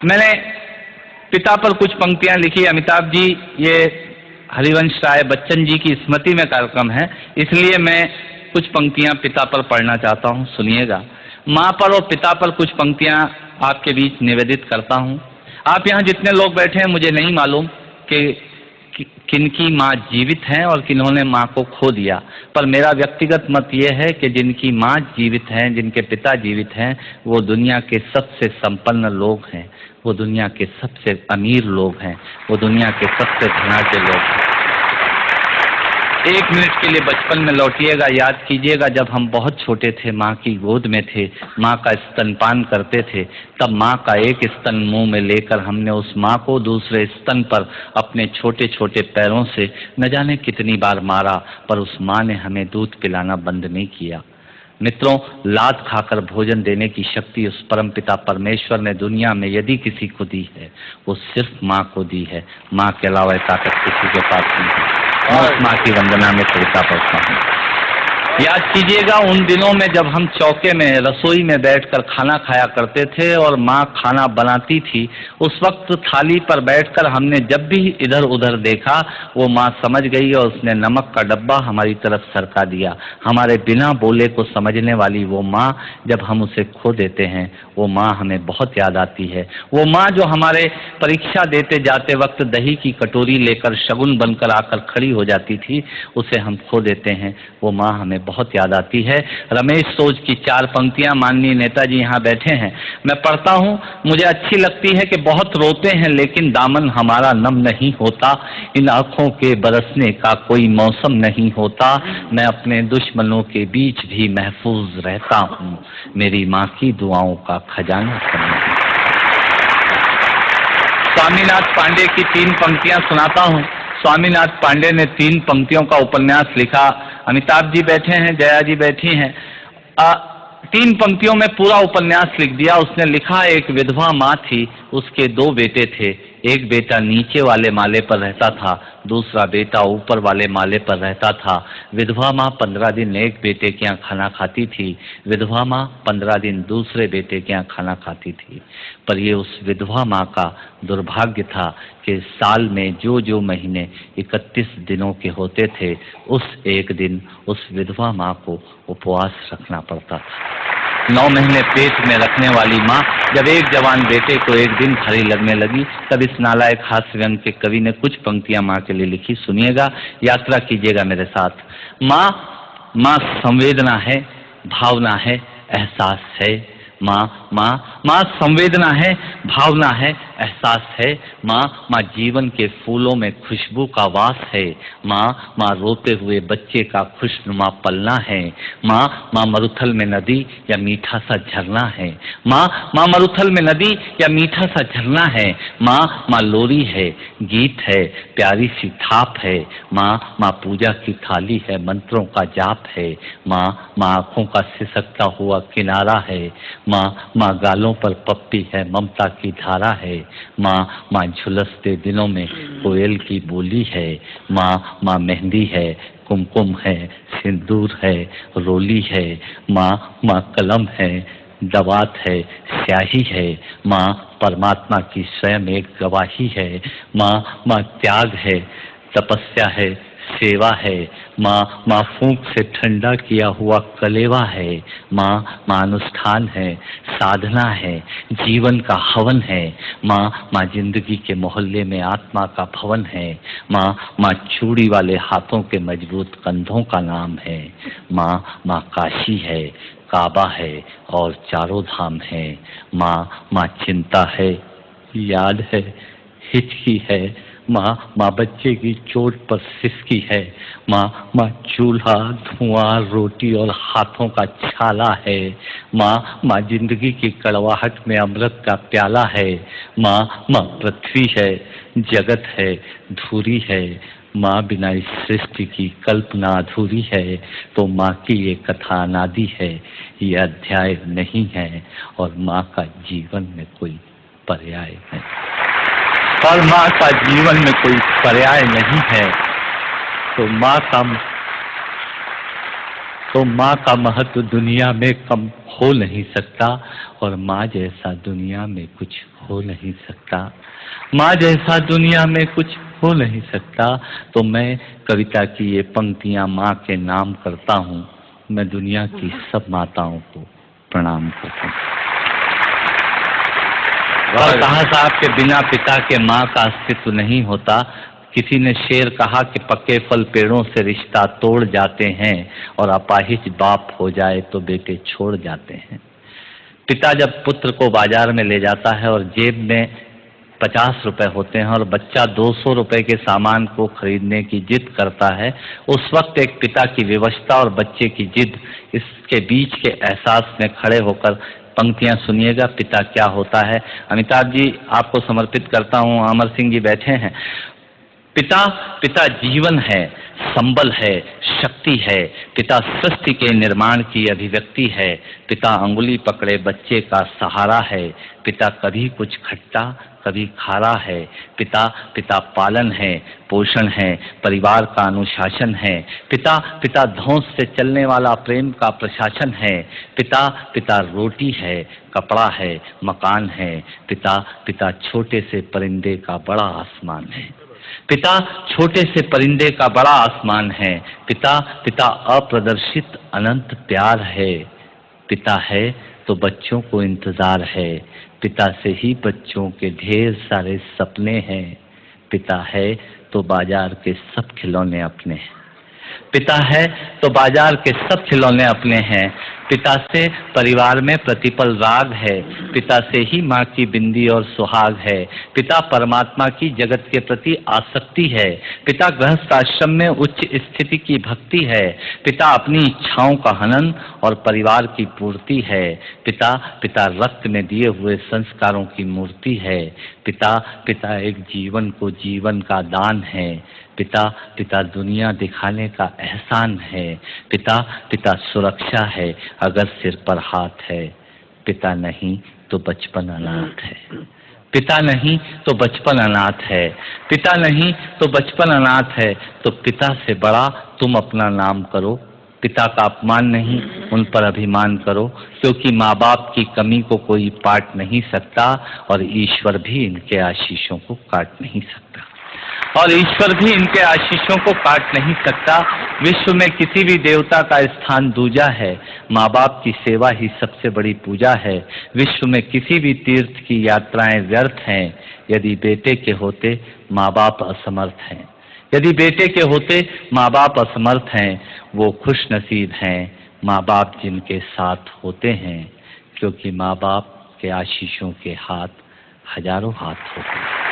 मैंने पिता पर कुछ पंक्तियां लिखी। अमिताभ जी, ये हरिवंश राय बच्चन जी की स्मृति में कार्यक्रम है, इसलिए मैं कुछ पंक्तियां पिता पर पढ़ना चाहता हूं, सुनिएगा। माँ पर और पिता पर कुछ पंक्तियां आपके बीच निवेदित करता हूं। आप यहाँ जितने लोग बैठे हैं, मुझे नहीं मालूम कि किनकी माँ जीवित हैं और किन्होंने माँ को खो दिया, पर मेरा व्यक्तिगत मत यह है कि जिनकी माँ जीवित हैं, जिनके पिता जीवित हैं, वो दुनिया के सबसे संपन्न लोग हैं, वो दुनिया के सबसे अमीर लोग हैं, वो दुनिया के सबसे धनाढ्य लोग हैं। एक मिनट के लिए बचपन में लौटिएगा, याद कीजिएगा जब हम बहुत छोटे थे, माँ की गोद में थे, माँ का स्तनपान करते थे, तब माँ का एक स्तन मुंह में लेकर हमने उस माँ को दूसरे स्तन पर अपने छोटे छोटे पैरों से न जाने कितनी बार मारा, पर उस माँ ने हमें दूध पिलाना बंद नहीं किया। मित्रों, लात खाकर भोजन देने की शक्ति उस परमपिता परमेश्वर ने दुनिया में यदि किसी को दी है, वो सिर्फ माँ को दी है। माँ के अलावा ताकत किसी के पास नहीं है। और माँ की वंदना में कविता पढ़ता हूँ। याद कीजिएगा उन दिनों में जब हम चौके में, रसोई में बैठकर खाना खाया करते थे और माँ खाना बनाती थी। उस वक्त थाली पर बैठकर हमने जब भी इधर उधर देखा, वो माँ समझ गई और उसने नमक का डब्बा हमारी तरफ सरका दिया। हमारे बिना बोले को समझने वाली वो माँ, जब हम उसे खो देते हैं, वो माँ हमें बहुत याद आती है। वो माँ जो हमारे परीक्षा देते जाते वक्त दही की कटोरी लेकर शगुन बनकर आकर खड़ी हो जाती थी, उसे हम खो देते हैं। वो माँ हमें बहुत याद आती है। रमेश सोज की 4 पंक्तियां, माननीय नेताजी यहाँ बैठे हैं, मैं पढ़ता हूँ। मुझे अच्छी लगती है कि बहुत रोते हैं लेकिन दामन हमारा नम नहीं होता, इन आँखों के बरसने का कोई मौसम नहीं होता, मैं अपने दुश्मनों के बीच भी महफूज रहता हूँ, मेरी माँ की दुआओं का खजाना समझ। स्वामीनाथ पांडे की 3 पंक्तियां सुनाता हूँ। स्वामीनाथ पांडे ने 3 पंक्तियों का उपन्यास लिखा। अमिताभ जी बैठे हैं, जया जी बैठी हैं। 3 पंक्तियों में पूरा उपन्यास लिख दिया। उसने लिखा, एक विधवा माँ थी, उसके 2 बेटे थे। एक बेटा नीचे वाले माले पर रहता था, दूसरा बेटा ऊपर वाले माले पर रहता था। विधवा माँ 15 दिन एक बेटे के यहाँ खाना खाती थी, विधवा माँ 15 दिन दूसरे बेटे के यहाँ खाना खाती थी। पर ये उस विधवा माँ का दुर्भाग्य था कि साल में जो महीने 31 दिनों के होते थे, उस एक दिन उस विधवा माँ को उपवास रखना पड़ता था। 9 महीने पेट में रखने वाली माँ जब एक जवान बेटे को एक दिन खरी लगने लगी, तब इस नालायक हास्य व्यंग के कवि ने कुछ पंक्तियां माँ के लिए लिखी। सुनिएगा, यात्रा कीजिएगा मेरे साथ। माँ संवेदना है, भावना है, एहसास है। माँ संवेदना है, भावना है, एहसास है। माँ जीवन के फूलों में खुशबू का वास है। माँ रोते हुए बच्चे का खुशनुमा पलना है। माँ मरुथल में नदी या मीठा सा झरना है। माँ मरुथल में नदी या मीठा सा झरना है। माँ लोरी है, गीत है, प्यारी सी थाप है। माँ पूजा की थाली है, मंत्रों का जाप है। माँ आँखों का सिसकता हुआ किनारा है। माँ गालों पर पप्पी है, ममता की धारा है। माँ झुलसते दिनों में कोयल की बोली है। माँ मेहंदी है, कुमकुम है, सिंदूर है, रोली है। माँ कलम है, दवात है, स्याही है। माँ परमात्मा की स्वयं एक गवाही है। माँ त्याग है, तपस्या है, सेवा है। माँ फूंक से ठंडा किया हुआ कलेवा है। माँ अनुष्ठान है, साधना है, जीवन का हवन है। माँ जिंदगी के मोहल्ले में आत्मा का भवन है। माँ चूड़ी वाले हाथों के मजबूत कंधों का नाम है। माँ काशी है, काबा है और चारों धाम है। माँ चिंता है, याद है, हिचकी है। माँ बच्चे की चोट पर सिसकी है। माँ चूल्हा, धुआं, रोटी और हाथों का छाला है। माँ जिंदगी की कड़वाहट में अमृत का प्याला है। माँ पृथ्वी है, जगत है, धूरी है। माँ बिना इस सृष्टि की कल्पना अधूरी है। तो माँ की ये कथा अनादि है, ये अध्याय नहीं है, और माँ का जीवन में कोई पर्याय है। और माँ का जीवन में कोई पर्याय नहीं है। तो माँ का महत्व दुनिया में कम हो नहीं सकता, और माँ जैसा दुनिया में कुछ हो नहीं सकता, माँ जैसा दुनिया में कुछ हो नहीं सकता। तो मैं कविता की ये पंक्तियाँ माँ के नाम करता हूँ। मैं दुनिया की सब माताओं को प्रणाम करता हूँ। और कहा साहब के बिना पिता के माँ का अस्तित्व नहीं होता। किसी ने शेर कहा कि पक्के फल पेड़ों से रिश्ता तोड़ जाते हैं और अपाहिज बाप हो जाए तो बेटे छोड़ जाते हैं। पिता जब पुत्र को बाजार में ले जाता है और जेब में 50 रुपए होते हैं और बच्चा 200 रुपए के सामान को खरीदने की जिद करता है, उस वक्त एक पिता की विवशता और बच्चे की जिद, इसके बीच के एहसास में खड़े होकर पंक्तियां सुनिएगा, पिता क्या होता है। अमिताभ जी आपको समर्पित करता हूँ। अमर सिंह जी बैठे हैं। पिता पिता जीवन है, संबल है, शक्ति है। पिता सृष्टि के निर्माण की अभिव्यक्ति है। पिता अंगुली पकड़े बच्चे का सहारा है। पिता कभी कुछ खट्टा कभी खारा है। पिता पिता पालन है, पोषण है, परिवार का अनुशासन है। पिता पिता धौंस से चलने वाला प्रेम का प्रशासन है। पिता पिता रोटी है, कपड़ा है, मकान है। पिता पिता छोटे से परिंदे का बड़ा आसमान है। पिता छोटे से परिंदे का बड़ा आसमान है। पिता पिता अप्रदर्शित अनंत प्यार है। पिता है तो बच्चों को इंतजार है। पिता से ही बच्चों के ढेर सारे सपने हैं। पिता है तो बाजार के सब खिलौने अपने हैं। पिता है तो बाजार के सब खिलौने अपने हैं। पिता से परिवार में प्रतिपल राग है। पिता से ही माँ की बिंदी और सुहाग है। पिता परमात्मा की जगत के प्रति आसक्ति है। पिता गृहस्थ आश्रम में उच्च स्थिति की भक्ति है। पिता अपनी इच्छाओं का हनन और परिवार की पूर्ति है। पिता पिता रक्त में दिए हुए संस्कारों की मूर्ति है। पिता पिता एक जीवन को जीवन का दान है। पिता पिता दुनिया दिखाने का एहसान है। पिता पिता सुरक्षा है अगर सिर पर हाथ है। पिता नहीं तो बचपन अनाथ है। पिता नहीं तो बचपन अनाथ है। पिता नहीं तो बचपन अनाथ है। तो पिता से बड़ा तुम अपना नाम करो। पिता का अपमान नहीं, उन पर अभिमान करो, क्योंकि माँ बाप की कमी को कोई पाट नहीं सकता और ईश्वर भी इनके आशीषों को काट नहीं सकता। और ईश्वर भी इनके आशीषों को काट नहीं सकता। विश्व में किसी भी देवता का स्थान दूजा है। माँ बाप की सेवा ही सबसे बड़ी पूजा है। विश्व में किसी भी तीर्थ की यात्राएं व्यर्थ हैं यदि बेटे के होते माँ बाप असमर्थ हैं। यदि बेटे के होते माँ बाप असमर्थ हैं। वो खुश नसीब हैं माँ बाप जिनके साथ होते हैं, क्योंकि माँ बाप के आशीषों के हाथ हजारों हाथ होते हैं।